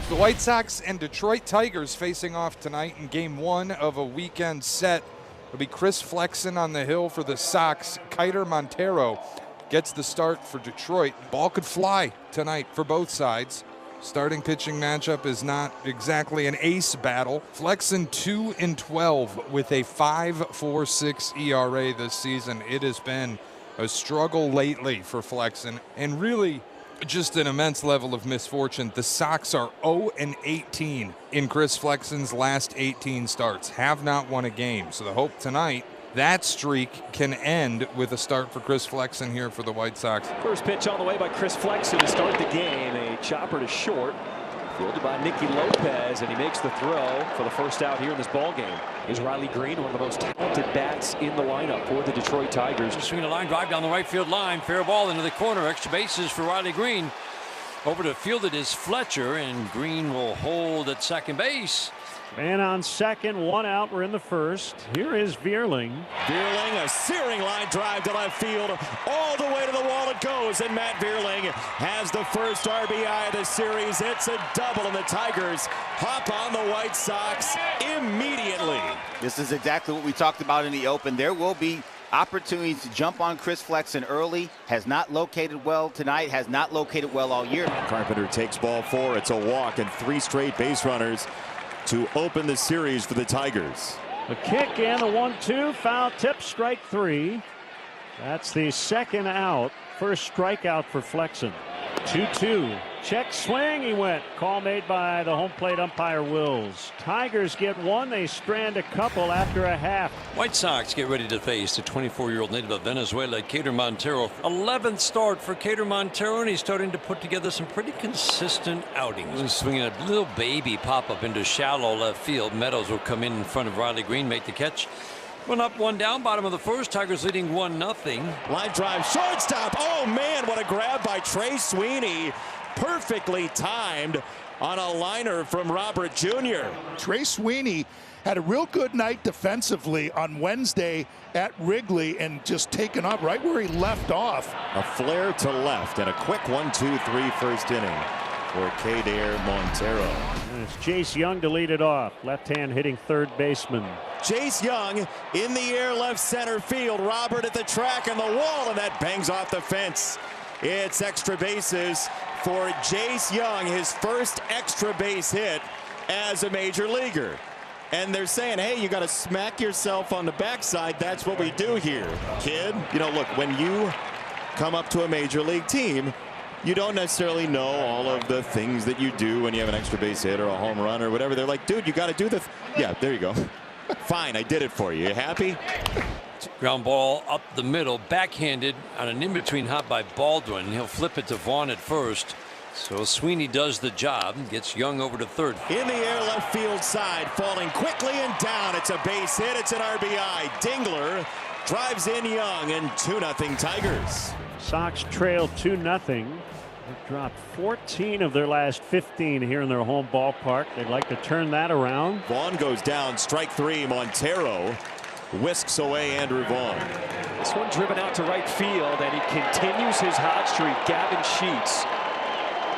The White Sox and Detroit Tigers facing off tonight in game one of a weekend set. It'll be Chris Flexen on the hill for the Sox. Kiter Montero gets the start for Detroit. Ball could fly tonight for both sides. Starting pitching matchup is not exactly an ace battle. Flexen 2-12 with a 5.46 ERA this season. It has been a struggle lately for Flexen, and really just an immense level of misfortune. The Sox are 0-18 in Chris Flexen's last 18 starts, have not won a game. So the hope tonight, that streak can end with a start for Chris Flexen here for the White Sox. First pitch on the way by Chris Flexen to start the game. A chopper to short, fielded by Nicky Lopez, and he makes the throw for the first out here in this ball game. Is Riley Green, one of the most talented bats in the lineup for the Detroit Tigers. Swinging a line drive down the right field line. Fair ball into the corner. Extra bases for Riley Green. Over to field it is Fletcher, and Green will hold at second base. Man on second, one out. We're in the first. Here is Vierling. Vierling, a searing line drive to left field. All the way to the wall it goes, and Matt Vierling has the first RBI of the series. It's a double, and the Tigers hop on the White Sox immediately. This is exactly what we talked about in the open. There will be opportunities to jump on Chris Flexen early. Has not located well tonight, has not located well all year. Carpenter takes ball 4. It's a walk and 3 straight base runners to open the series for the Tigers. The kick and the 1-2, foul tip, strike 3. That's the second out. First strikeout for Flexen. 2-2. Check swing, he went. Call made by the home plate umpire Wills. Tigers get one. They strand a couple after a half. White Sox get ready to face the 24-year-old native of Venezuela, Kiter Montero. 11th start for Kiter Montero, and he's starting to put together some pretty consistent outings. He's swinging a little baby pop-up into shallow left field. Meadows will come in front of Riley Green, make the catch. One up, one down, bottom of the first. Tigers leading 1-0. Line drive, shortstop. Oh, man, what a grab by Trey Sweeney. Perfectly timed on a liner from Robert Jr. Trey Sweeney had a real good night defensively on Wednesday at Wrigley and just taken up right where he left off. A flare to left and a quick 1-2-3 first inning for Kiter Montero. And it's Jace Young to lead it off. Left-hand hitting third baseman. Jace Young in the air, left center field. Robert at the track and the wall, and that bangs off the fence. It's extra bases for Jace Young, his first extra base hit as a major leaguer. And they're saying, hey, you got to smack yourself on the backside. That's what we do here, kid. You know, look, when you come up to a major league team, you don't necessarily know all of the things that you do when you have an extra base hit or a home run or whatever. They're like, dude, you got to do the yeah, there you go. Fine, I did it for you. You happy? Ground ball up the middle, backhanded on an in-between hop by Baldwin. He'll flip it to Vaughn at first. So Sweeney does the job, gets Young over to third. In the air, left field side, falling quickly and down. It's a base hit. It's an RBI. Dingler drives in Young, and 2-0 Tigers. Sox trail 2-0. They've dropped 14 of their last 15 here in their home ballpark. They'd like to turn that around. Vaughn goes down, strike 3. Montero whisks away Andrew Vaughn. This one driven out to right field, and he continues his hot streak. Gavin Sheets.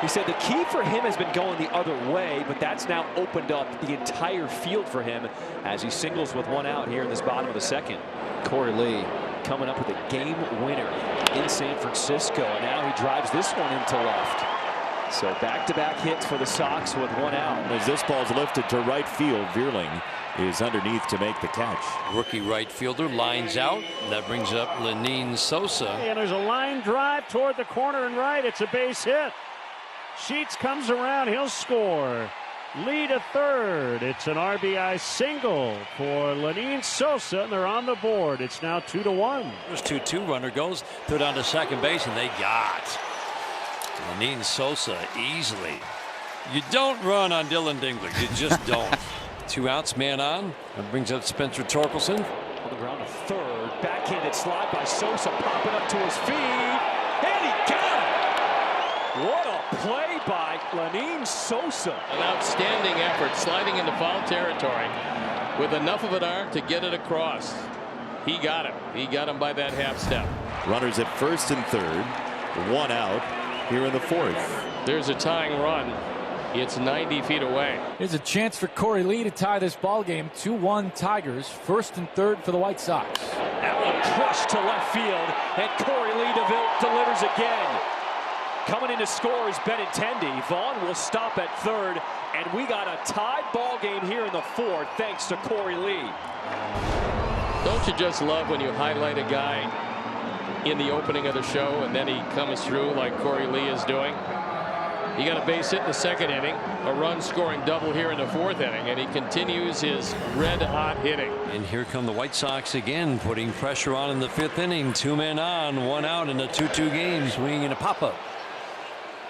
He said the key for him has been going the other way, but that's now opened up the entire field for him as he singles with one out here in this bottom of the second. Corey Lee coming up with a game winner in San Francisco, and now he drives this one into left. So back-to-back hits for the Sox with one out. As this ball's lifted to right field, Vierling is underneath to make the catch. Rookie right fielder lines out. That brings up Lenine Sosa. And there's a line drive toward the corner and right. It's a base hit. Sheets comes around. He'll score. Lead a third. It's an RBI single for Lenine Sosa, and they're on the board. It's now 2-1. There's 2-2. Runner goes, throw down to second base, and they got Lenine Sosa easily. You don't run on Dylan Dingler. You just don't. 2 outs, man on. That brings up Spencer Torkelson. On the ground, a third. Backhanded slide by Sosa, popping up to his feet. And he got it! What a play by Lenine Sosa. An outstanding effort, sliding into foul territory with enough of an arm to get it across. He got him. He got him by that half step. Runners at first and third. 1 out here in the fourth. There's a tying run. It's 90 feet away. Here's a chance for Corey Lee to tie this ball game. 2-1 Tigers. First and third for the White Sox. That one crushed to left field, and Corey Lee delivers again. Coming in to score is Benintendi. Vaughn will stop at third, and we got a tied ball game here in the fourth thanks to Corey Lee. Don't you just love when you highlight a guy in the opening of the show and then he comes through like Corey Lee is doing? He got a base hit in the second inning, a run scoring double here in the fourth inning, and he continues his red hot hitting. And here come the White Sox again, putting pressure on in the fifth inning. 2 men on, 1 out in a 2-2 game. Swinging in a pop-up.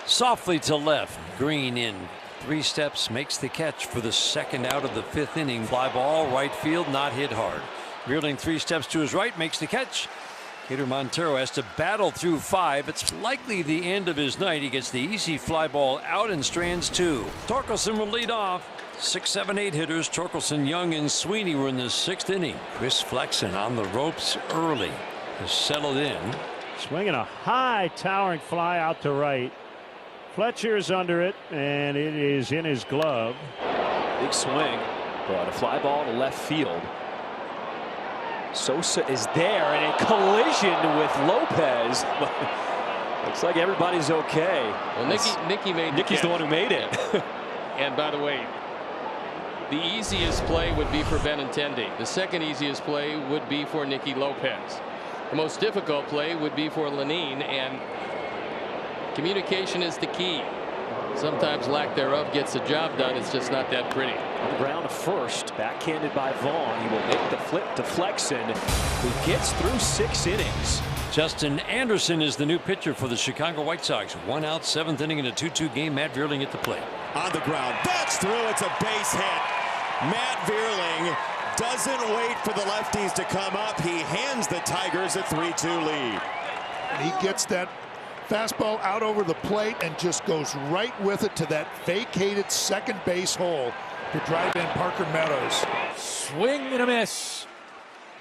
Softly to left. Green in 3 steps, makes the catch for the second out of the fifth inning. Fly ball, right field, not hit hard. Reeling 3 steps to his right, makes the catch. Kader Montero has to battle through 5. It's likely the end of his night. He gets the easy fly ball out and strands 2. Torkelson will lead off. 6, 7, 8 hitters. Torkelson, Young, and Sweeney were in the 6th inning. Chris Flexen on the ropes early. Has settled in. Swinging a high towering fly out to right. Fletcher's under it, and it is in his glove. Big swing, but a fly ball to left field. Sosa is there, and a collision with Lopez. Looks like everybody's okay. Well, Nickey's the one who made it. And by the way, the easiest play would be for Benintendi. The second easiest play would be for Nicky Lopez. The most difficult play would be for Lenine, and communication is the key. Sometimes lack thereof gets the job done. It's just not that pretty. On the ground to first, backhanded by Vaughn. He will make the flip to Flexen, who gets through 6 innings. Justin Anderson is the new pitcher for the Chicago White Sox. 1 out, 7th inning in a 2-2 game. Matt Vierling at the plate. On the ground, that's through. It's a base hit. Matt Vierling doesn't wait for the lefties to come up. He hands the Tigers a 3-2 lead. And he gets that fastball out over the plate and just goes right with it to that vacated second base hole to drive in Parker Meadows. Swing and a miss.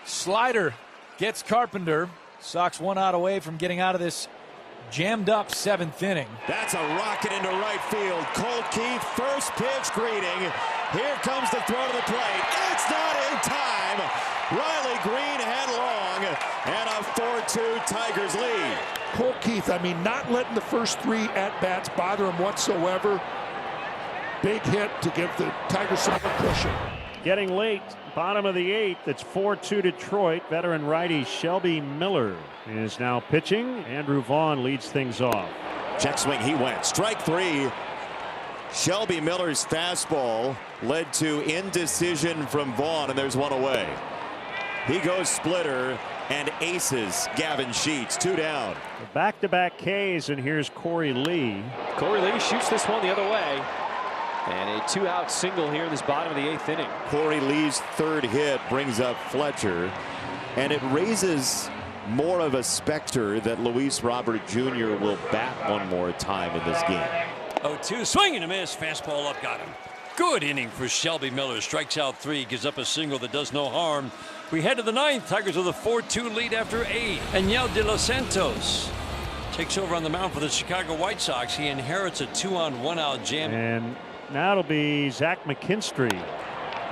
Slider gets Carpenter. Sox 1 out away from getting out of this jammed up 7th inning. That's a rocket into right field. Colt Keith, first pitch greeting. Here comes the throw to the plate. It's not in time. Riley Green headlong, and a 4-2 Tigers lead. Colt Keith, I mean, not letting the first 3 at-bats bother him whatsoever. Big hit to give the Tigers some cushion. Getting late, bottom of the 8th. It's 4-2 Detroit. Veteran righty Shelby Miller is now pitching. Andrew Vaughn leads things off. Check swing, he went. Strike 3. Shelby Miller's fastball led to indecision from Vaughn, and there's 1 away. He goes splitter and aces Gavin Sheets. 2 down. Back-to-back Ks, and here's Corey Lee. Corey Lee shoots this one the other way. And a 2-out single here in this bottom of the 8th inning. Corey Lee's 3rd hit brings up Fletcher, and it raises more of a specter that Luis Robert Jr. will bat 1 more time in this game. 0-2, swing and a miss. Fastball up, got him. Good inning for Shelby Miller. Strikes out 3, gives up a single that does no harm. We head to the 9th. Tigers with a 4-2 lead after 8. Aniel De Los Santos takes over on the mound for the Chicago White Sox. He inherits a 2-on-1-out jam. And now it'll be Zach McKinstry.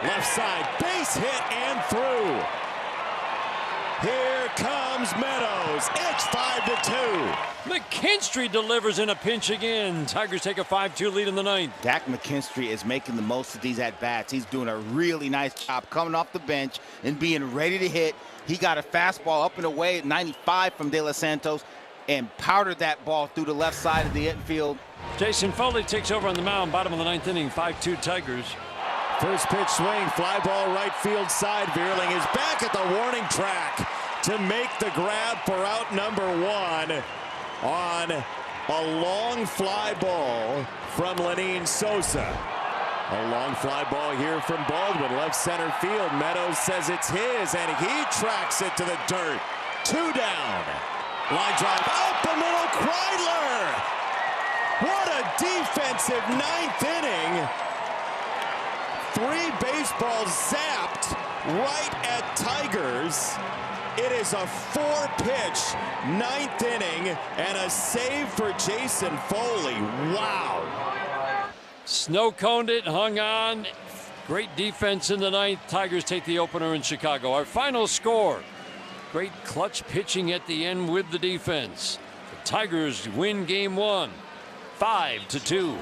Left side, base hit and through. Here comes Meadows. It's 5-2. McKinstry delivers in a pinch again. Tigers take a 5-2 lead in the 9th. Dak McKinstry is making the most of these at-bats. He's doing a really nice job coming off the bench and being ready to hit. He got a fastball up and away at 95 from De Los Santos and powdered that ball through the left side of the infield. Jason Foley takes over on the mound, bottom of the 9th inning, 5-2 Tigers. First pitch swing, fly ball right field side. Vierling is back at the warning track to make the grab for out number 1 on a long fly ball from Lenine Sosa. A long fly ball here from Baldwin, left center field. Meadows says it's his, and he tracks it to the dirt. 2 down. Line drive up the middle, Kreidler. What a defensive 9th inning. 3 baseballs zapped right at Tigers. It is a 4-pitch 9th inning and a save for Jason Foley. Wow. Snow coned it, hung on. Great defense in the ninth. Tigers take the opener in Chicago. Our final score. Great clutch pitching at the end with the defense. The Tigers win game 1, 5-2.